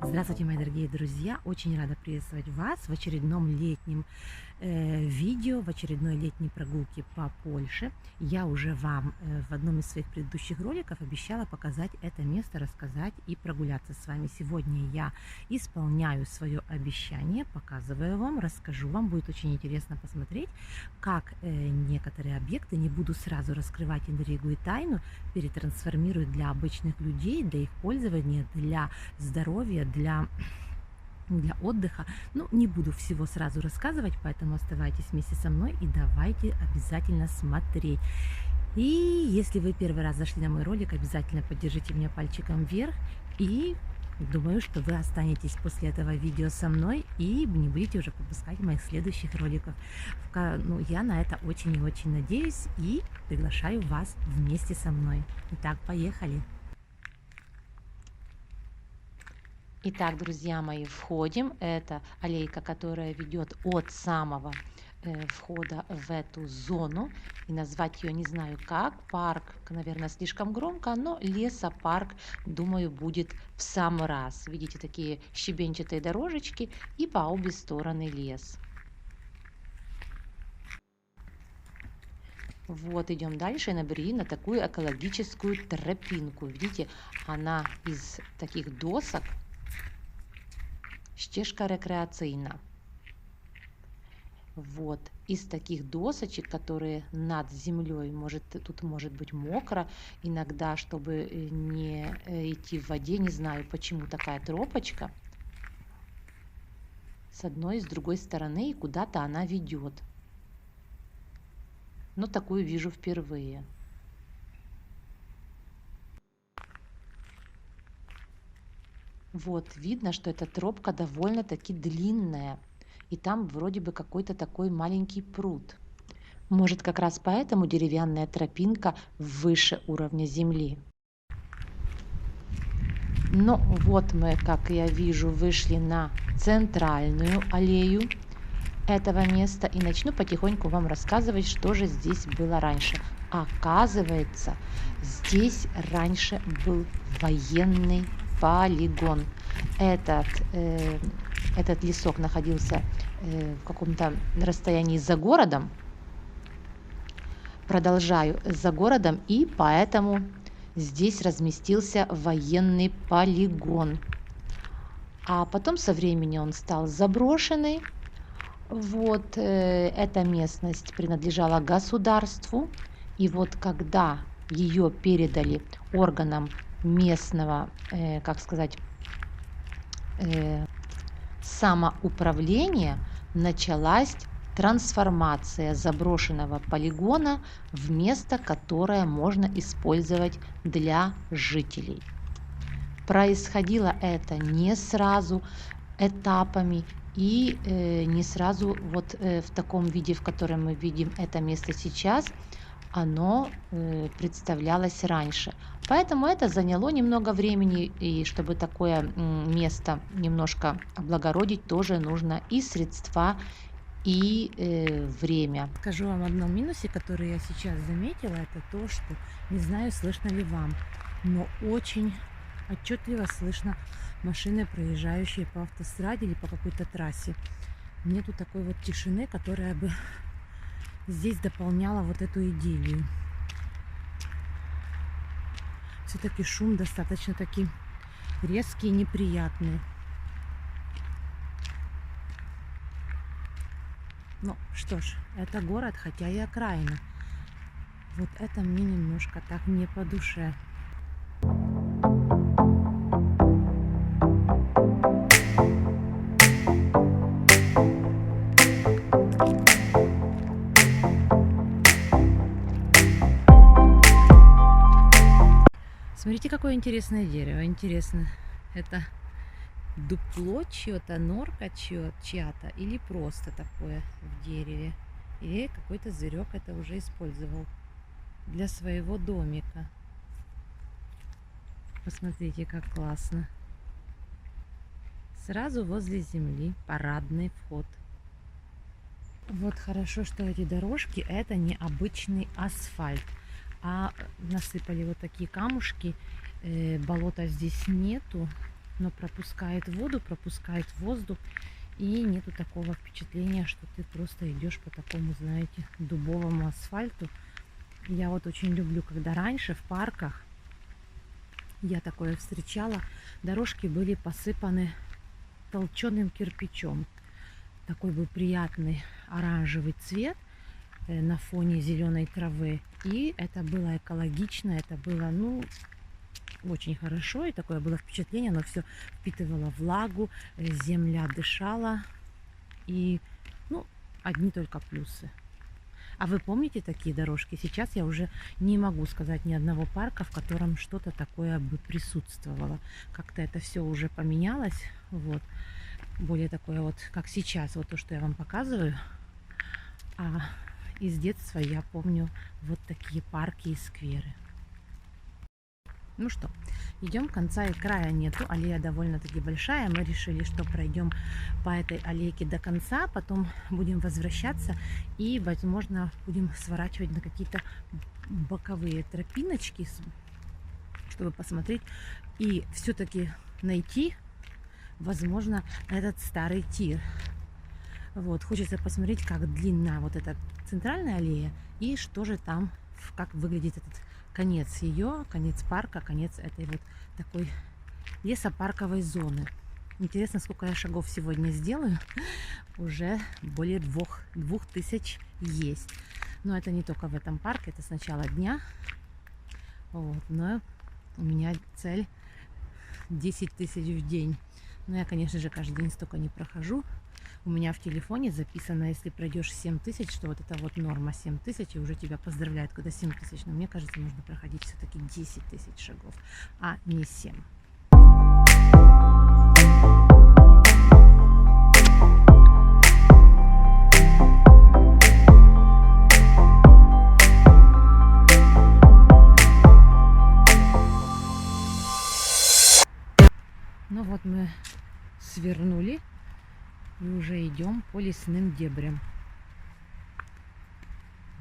Здравствуйте, мои дорогие друзья! Очень рада приветствовать вас в очередном летнем видео, в очередной летней прогулке по Польше. Я уже вам в одном из своих предыдущих роликов обещала показать это место, рассказать и прогуляться с вами. Сегодня я исполняю свое обещание, показываю вам, расскажу вам. Будет очень интересно посмотреть, как некоторые объекты, не буду сразу раскрывать интригу и тайну, перетрансформируют для обычных людей, для их пользования, для здоровья, для отдыха. Ну, не буду всего сразу рассказывать, поэтому оставайтесь вместе со мной и давайте обязательно смотреть. И если вы первый раз зашли на мой ролик, обязательно поддержите меня пальчиком вверх. И думаю, что вы останетесь после этого видео со мной и не будете уже пропускать моих следующих роликов. Ну, я на это очень и очень надеюсь и приглашаю вас вместе со мной. Итак, поехали! Итак, друзья мои, входим. Это аллейка, которая ведет от самого входа в эту зону. И назвать ее не знаю как. Парк, наверное, слишком громко, но лесопарк, думаю, будет в самый раз. Видите, такие щебенчатые дорожечки и по обе стороны лес. Вот, идем дальше и набрели на такую экологическую тропинку. Видите, она из таких досок. Ścieżka rekreacyjna. Вот, из таких досочек, которые над землей, тут может быть мокро иногда, чтобы не идти в воде, не знаю, почему такая тропочка. С одной и с другой стороны, и куда-то она ведет. Но такую вижу впервые. Вот, видно, что эта тропка довольно-таки длинная. И там вроде бы какой-то такой маленький пруд. Может, как раз поэтому деревянная тропинка выше уровня земли. Ну, вот мы, как я вижу, вышли на центральную аллею этого места. И начну потихоньку вам рассказывать, что же здесь было раньше. Оказывается, здесь раньше был военный полигон. Этот лесок находился в каком-то расстоянии за городом. Продолжаю за городом, и поэтому здесь разместился военный полигон. А потом со временем он стал заброшенный. Вот эта местность принадлежала государству. И вот когда ее передали органам местного, как сказать, самоуправления, началась трансформация заброшенного полигона в место, которое можно использовать для жителей. Происходило это не сразу, этапами и не сразу вот в таком виде, в котором мы видим это место сейчас, оно представлялось раньше. Поэтому это заняло немного времени, и чтобы такое место немножко облагородить, тоже нужно и средства, и время. Скажу вам о одном минусе, который я сейчас заметила, это то, что не знаю, слышно ли вам, но очень отчетливо слышно машины, проезжающие по автостраде или по какой-то трассе. Нету такой вот тишины, которая бы здесь дополняла вот эту идиллию. Все-таки шум достаточно таки резкий и неприятный. Ну что ж, это город, хотя и окраина. Вот это мне немножко так не по душе. Смотрите, какое интересное дерево. Интересно, это дупло чье-то, норка чья-то или просто такое в дереве. Или какой-то зверек это уже использовал для своего домика. Посмотрите, как классно. Сразу возле земли парадный вход. Вот хорошо, что эти дорожки это не обычный асфальт, а насыпали вот такие камушки. Болота здесь нету. но пропускает воду, пропускает воздух, и нету такого впечатления, что ты просто идешь по такому, знаете, дубовому асфальту. Я вот очень люблю, когда раньше в парках я такое встречала, дорожки были посыпаны толченым кирпичом. Такой был приятный оранжевый цвет на фоне зеленой травы. И это было экологично, это было, ну, очень хорошо. И такое было впечатление, оно все впитывало влагу, земля дышала. И, ну, одни только плюсы. А вы помните такие дорожки? Сейчас я уже не могу сказать ни одного парка, в котором что-то такое бы присутствовало. Как-то это все уже поменялось. Вот. Более такое вот, как сейчас, вот то, что я вам показываю. А из детства я помню вот такие парки и скверы. Ну что, идем, конца и края нету, аллея довольно-таки большая, мы решили, что пройдем по этой аллейке до конца, потом будем возвращаться и, возможно, будем сворачивать на какие-то боковые тропиночки, чтобы посмотреть и все-таки найти, возможно, этот старый тир. Вот, хочется посмотреть, как длинна вот эта центральная аллея и что же там, как выглядит этот конец ее, конец парка, конец этой вот такой лесопарковой зоны. Интересно, сколько я шагов сегодня сделаю. Уже более 2000 есть. Но это не только в этом парке, это с начала дня. Вот, но у меня цель 10 тысяч в день. Но я, конечно же, каждый день столько не прохожу. У меня в телефоне записано, если пройдешь 7 тысяч, что вот это вот норма 7 тысяч, и уже тебя поздравляют, когда 7 тысяч. Но мне кажется, нужно проходить все-таки 10 тысяч шагов, а не 7. Ну вот мы свернули и уже идем по лесным дебрям.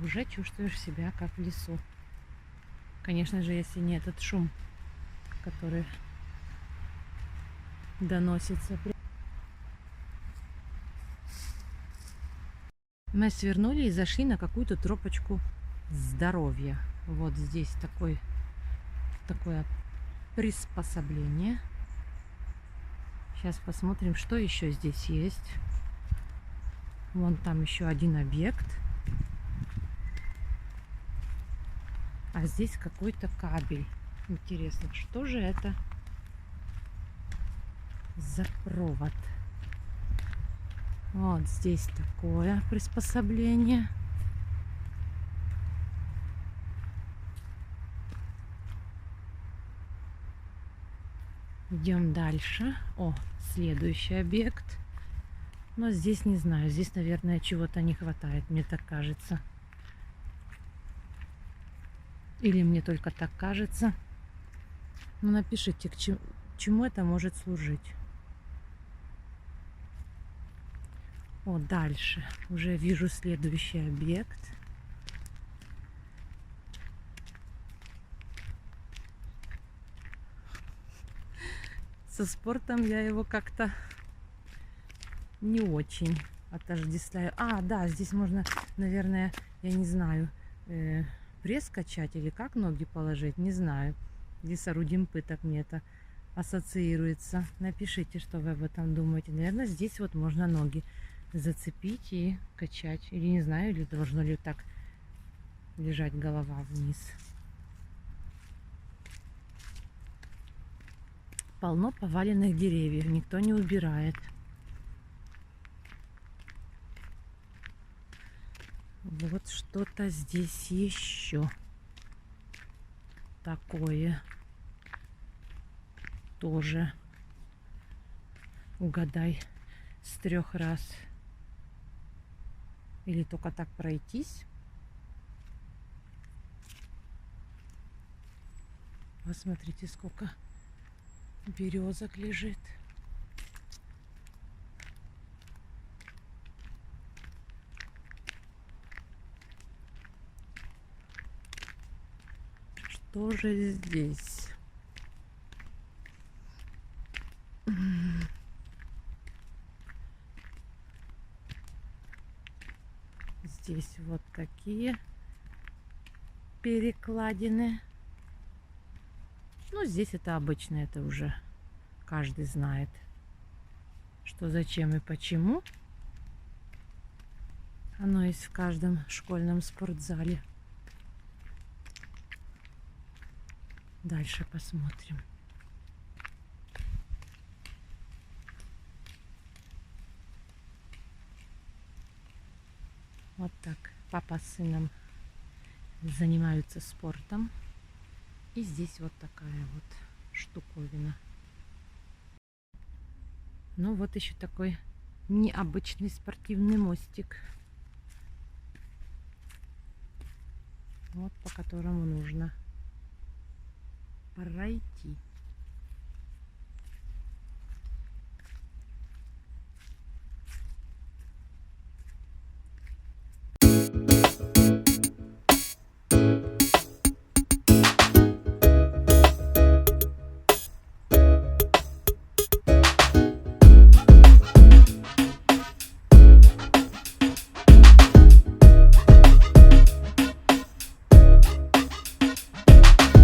Уже чувствуешь себя как в лесу. Конечно же, если не этот шум, который доносится. Мы свернули и зашли на какую-то тропочку здоровья. Вот здесь такое приспособление. Сейчас посмотрим, что еще здесь есть. Вон там еще один объект. А здесь какой-то кабель. Интересно, что же это за провод? Вот здесь такое приспособление. Идем дальше. О, следующий объект. Но здесь не знаю. Здесь, наверное, чего-то не хватает, мне так кажется. Или мне только так кажется. Ну, напишите, к чему это может служить. О, дальше. Уже вижу следующий объект. Со спортом я его как-то не очень отождествляю. А, да, здесь можно, наверное, я не знаю, пресс качать или как ноги положить, не знаю. Или с орудием пыток мне это ассоциируется. Напишите, что вы об этом думаете. Наверное, здесь вот можно ноги зацепить и качать. Или не знаю, или должно ли так лежать голова вниз. Полно поваленных деревьев, никто не убирает. Вот что-то здесь еще такое. Тоже угадай с 3 раз. Или только так пройтись. Посмотрите, сколько березок лежит. Что же здесь? Здесь вот такие перекладины. Ну, здесь это обычно, это уже каждый знает, что зачем и почему. Оно есть в каждом школьном спортзале. Дальше посмотрим. Вот так папа с сыном занимаются спортом. И здесь вот такая вот штуковина. Ну вот еще такой необычный спортивный мостик. Вот по которому нужно пройти.